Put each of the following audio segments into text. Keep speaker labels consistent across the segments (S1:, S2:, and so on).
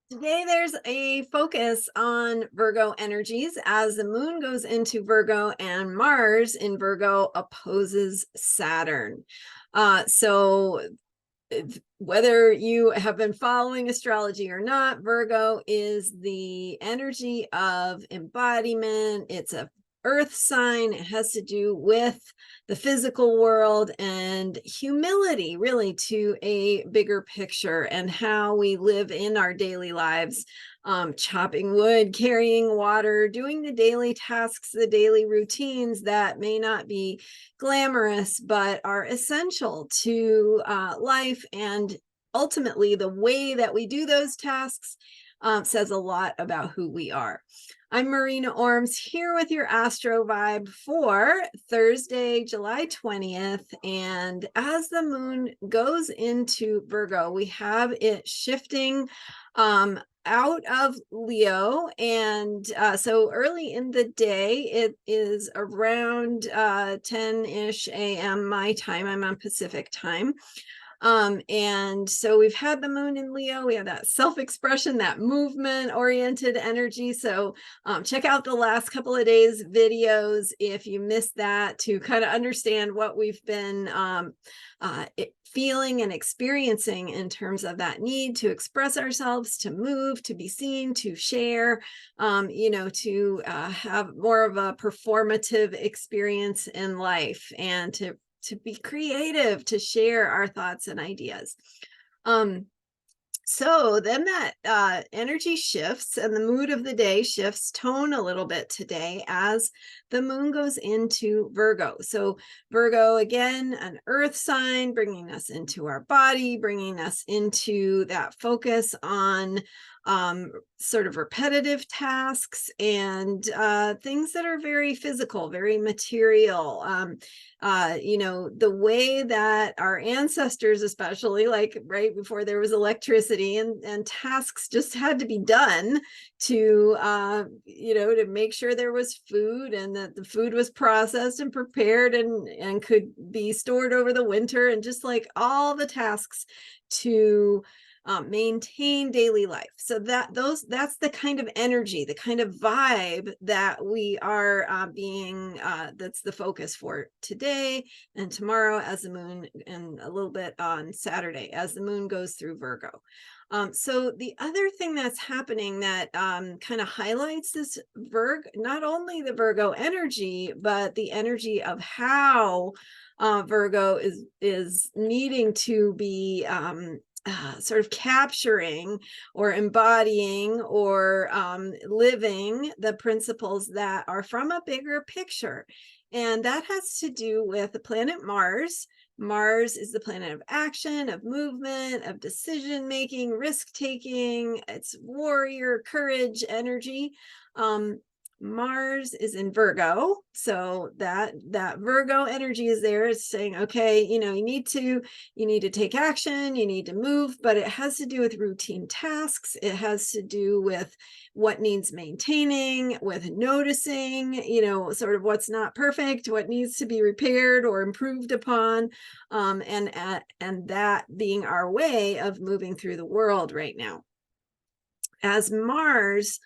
S1: Today, there's a focus on Virgo energies as the moon goes into Virgo and Mars in Virgo opposes Saturn. So, whether you have been following astrology or not, Virgo is the energy of embodiment. It's a earth sign. It has to do with the physical world and humility, really, to a bigger picture and how we live in our daily lives, chopping wood, carrying water, doing the daily tasks, the daily routines that may not be glamorous, but are essential to life. And ultimately, the way that we do those tasks says a lot about who we are. I'm Marina Ormes here with your Astro vibe for Thursday, July 20th. And as the moon goes into Virgo, we have it shifting out of Leo. And so early in the day, it is around 10-ish a.m. my time. I'm on Pacific time. And so we've had the moon in Leo. We have that self-expression, that movement oriented energy. So check out the last couple of days videos if you missed that, to kind of understand what we've been feeling and experiencing in terms of that need to express ourselves, to move, to be seen, to share, to have more of a performative experience in life, and to be creative, to share our thoughts and ideas. So then that energy shifts and the mood of the day shifts tone a little bit today as the moon goes into Virgo. So Virgo, again, an earth sign, bringing us into our body, bringing us into that focus on sort of repetitive tasks and things that are very physical, very material. The way that our ancestors, especially like right before there was electricity, and tasks just had to be done to, to make sure there was food and that the food was processed and prepared and could be stored over the winter, and just like all the tasks to maintain daily life. So that's the kind of energy, the kind of vibe that we are that's the focus for today and tomorrow as the moon, and a little bit on Saturday as the moon goes through Virgo. So the other thing that's happening that kind of highlights this not only the Virgo energy, but the energy of how Virgo is needing to be sort of capturing or embodying or living the principles that are from a bigger picture. And that has to do with the planet Mars. Mars is the planet of action, of movement, of decision making, risk taking. It's warrior, courage, energy. Mars is in Virgo, so that Virgo energy is there. It's saying, okay, you need to take action, you need to move, but it has to do with routine tasks. It has to do with what needs maintaining, with noticing, sort of what's not perfect, what needs to be repaired or improved upon, and that being our way of moving through the world right now. As Mars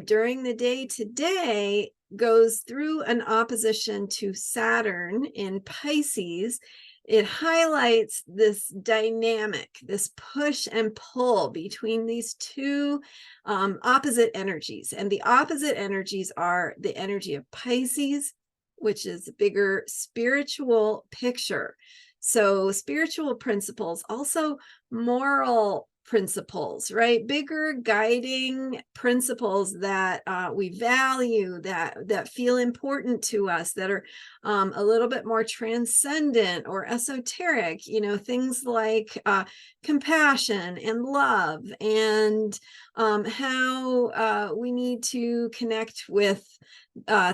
S1: during the day today goes through an opposition to Saturn in Pisces, it highlights this dynamic, this push and pull between these two opposite energies. And the opposite energies are the energy of Pisces, which is a bigger spiritual picture. So spiritual principles, also moral principles, right? Bigger guiding principles that we value, that feel important to us, that are a little bit more transcendent or esoteric, things like compassion and love, and how we need to connect with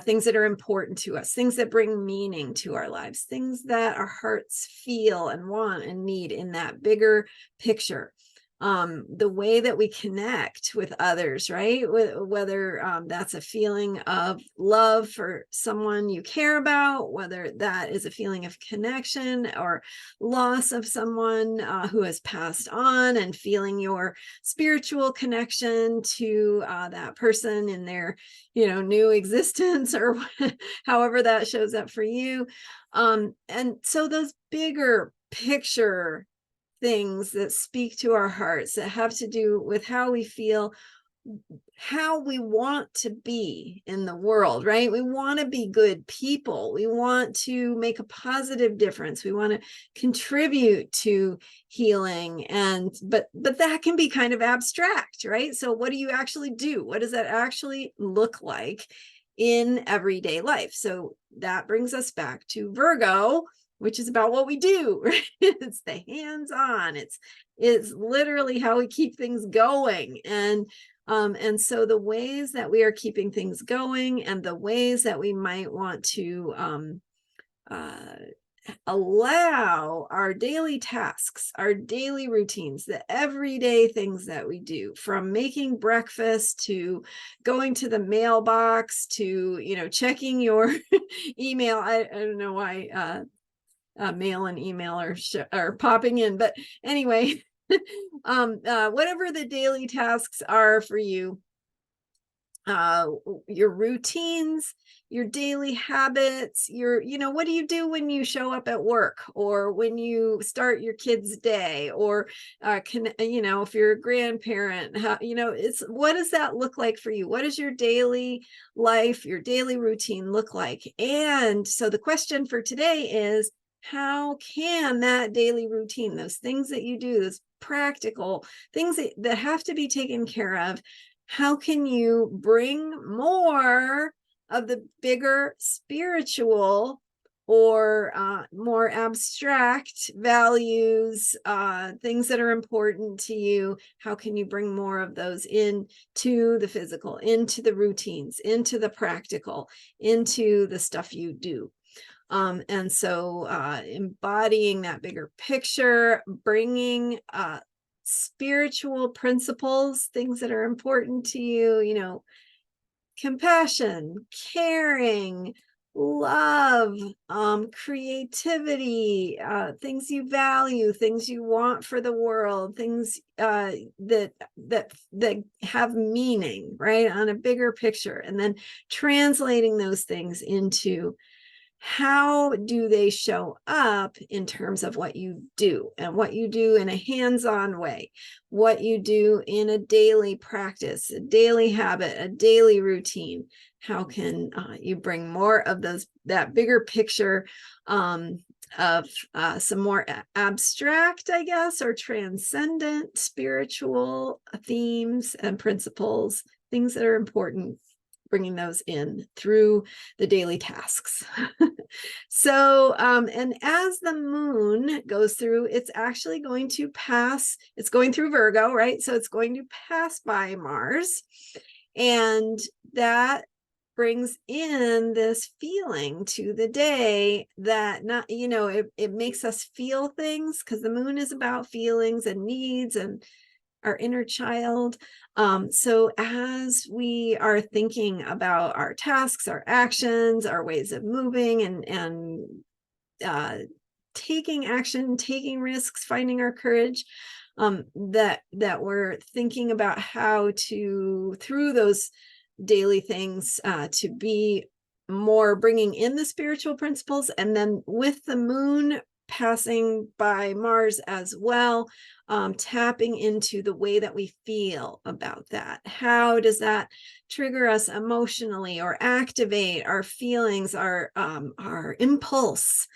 S1: things that are important to us, things that bring meaning to our lives, things that our hearts feel and want and need in that bigger picture. the way that we connect with others, right? Whether that's a feeling of love for someone you care about, whether that is a feeling of connection or loss of someone who has passed on, and feeling your spiritual connection to that person in their, new existence, or however that shows up for you. And so those bigger picture things that speak to our hearts, that have to do with how we feel, how we want to be in the world, right? We want to be good people. We want to make a positive difference. We want to contribute to healing. But that can be kind of abstract, right? So what do you actually do? What does that actually look like in everyday life? So that brings us back to Virgo, which is about what we do, right? It's the hands-on. It's literally how we keep things going. And so the ways that we are keeping things going, and the ways that we might want to allow our daily tasks, our daily routines, the everyday things that we do, from making breakfast to going to the mailbox to, checking your email. I don't know why mail and email are popping in, but anyway, whatever the daily tasks are for you, your routines, your daily habits, what do you do when you show up at work, or when you start your kid's day, or if you're a grandparent, what does that look like for you? What does your daily life, your daily routine look like? And so the question for today is, how can that daily routine, those things that you do, those practical things that have to be taken care of, how can you bring more of the bigger spiritual or more abstract values, things that are important to you? How can you bring more of those into the physical, into the routines, into the practical, into the stuff you do? And so embodying that bigger picture, bringing spiritual principles, things that are important to you, compassion, caring, love, creativity, things you value, things you want for the world, things that have meaning, right, on a bigger picture, and then translating those things into how do they show up in terms of what you do, and what you do in a hands-on way, what you do in a daily practice, a daily habit, a daily routine. How can you bring more of that bigger picture of some more abstract, I guess, or transcendent spiritual themes and principles, things that are important, bringing those in through the daily tasks. So, and as the moon goes through, it's actually going to pass, it's going through Virgo, right? So it's going to pass by Mars. And that brings in this feeling to the day that it makes us feel things, because the moon is about feelings and needs and our inner child. So as we are thinking about our tasks, our actions, our ways of moving, and taking action, taking risks, finding our courage, that we're thinking about how to, through those daily things, to be more bringing in the spiritual principles. And then with the moon passing by Mars as well, tapping into the way that we feel about that. How does that trigger us emotionally, or activate our feelings, our impulse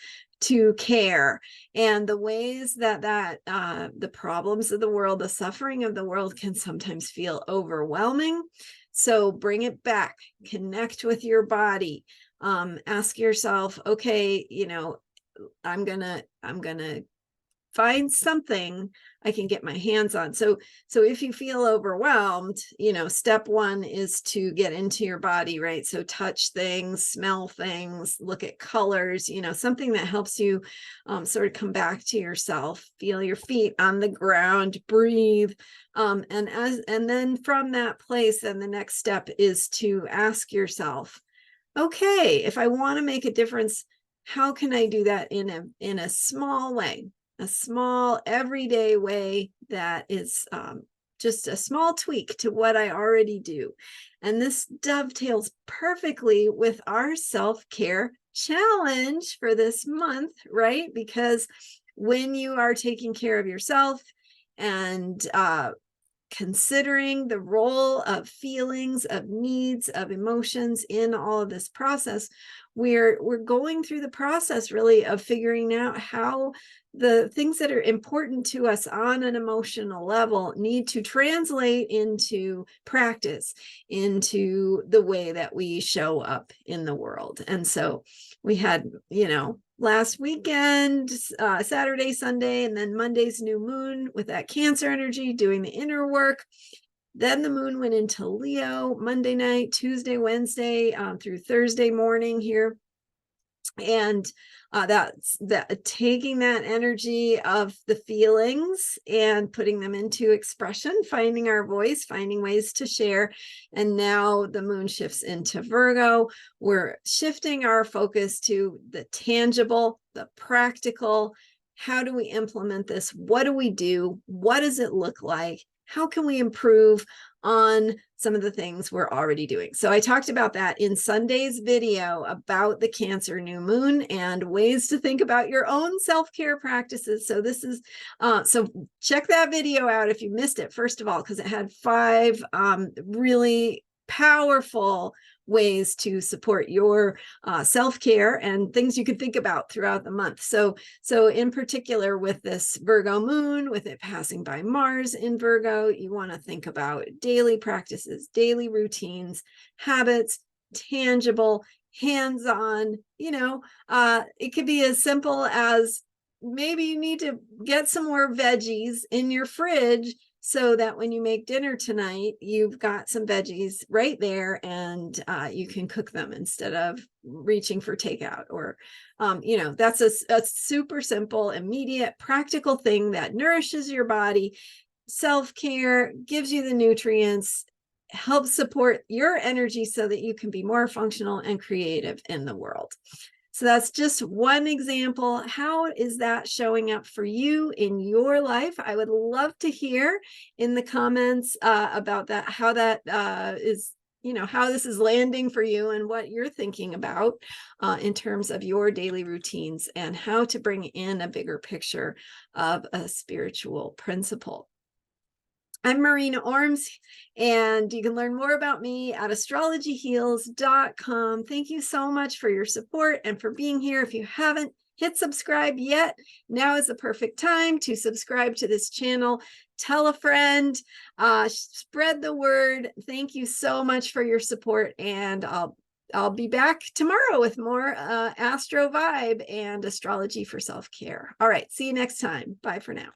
S1: to care, and the ways that the problems of the world, the suffering of the world, can sometimes feel overwhelming. So bring it back, connect with your body, ask yourself, okay, I'm gonna find something I can get my hands on. So if you feel overwhelmed, step one is to get into your body, right? So touch things, smell things, look at colors, something that helps you sort of come back to yourself, feel your feet on the ground, breathe. And then from that place, then the next step is to ask yourself, okay, if I want to make a difference, how can I do that in a small way, a small everyday way that is just a small tweak to what I already do? And this dovetails perfectly with our self-care challenge for this month, right? Because when you are taking care of yourself and considering the role of feelings, of needs, of emotions in all of this process, we're going through the process really of figuring out how the things that are important to us on an emotional level need to translate into practice, into the way that we show up in the world. And so we had, last weekend, Saturday, Sunday, and then Monday's new moon with that Cancer energy doing the inner work. Then the moon went into Leo Monday night, Tuesday, Wednesday, through Thursday morning here. And that's taking that energy of the feelings and putting them into expression, finding our voice, finding ways to share. And now the moon shifts into Virgo. We're shifting our focus to the tangible, the practical. How do we implement this? What do we do? What does it look like? How can we improve on some of the things we're already doing? So I talked about that in Sunday's video about the Cancer new moon and ways to think about your own self-care practices. So this is, so check that video out if you missed it, first of all, because it had 5 really powerful ways to support your self-care and things you can think about throughout the month. So in particular with this Virgo moon, with it passing by Mars in Virgo, you want to think about daily practices, daily routines, habits, tangible, hands-on. It could be as simple as maybe you need to get some more veggies in your fridge so that when you make dinner tonight, you've got some veggies right there and you can cook them instead of reaching for takeout. Or, that's a super simple, immediate, practical thing that nourishes your body. Self-care gives you the nutrients, helps support your energy so that you can be more functional and creative in the world. So that's just one example. How is that showing up for you in your life? I would love to hear in the comments about that, how that is, how this is landing for you and what you're thinking about in terms of your daily routines and how to bring in a bigger picture of a spiritual principle. I'm Marina Ormes, and you can learn more about me at astrologyheals.com. Thank you so much for your support and for being here. If you haven't hit subscribe yet, now is the perfect time to subscribe to this channel. Tell a friend, spread the word. Thank you so much for your support, and I'll be back tomorrow with more Astro vibe and astrology for self-care. All right, see you next time. Bye for now.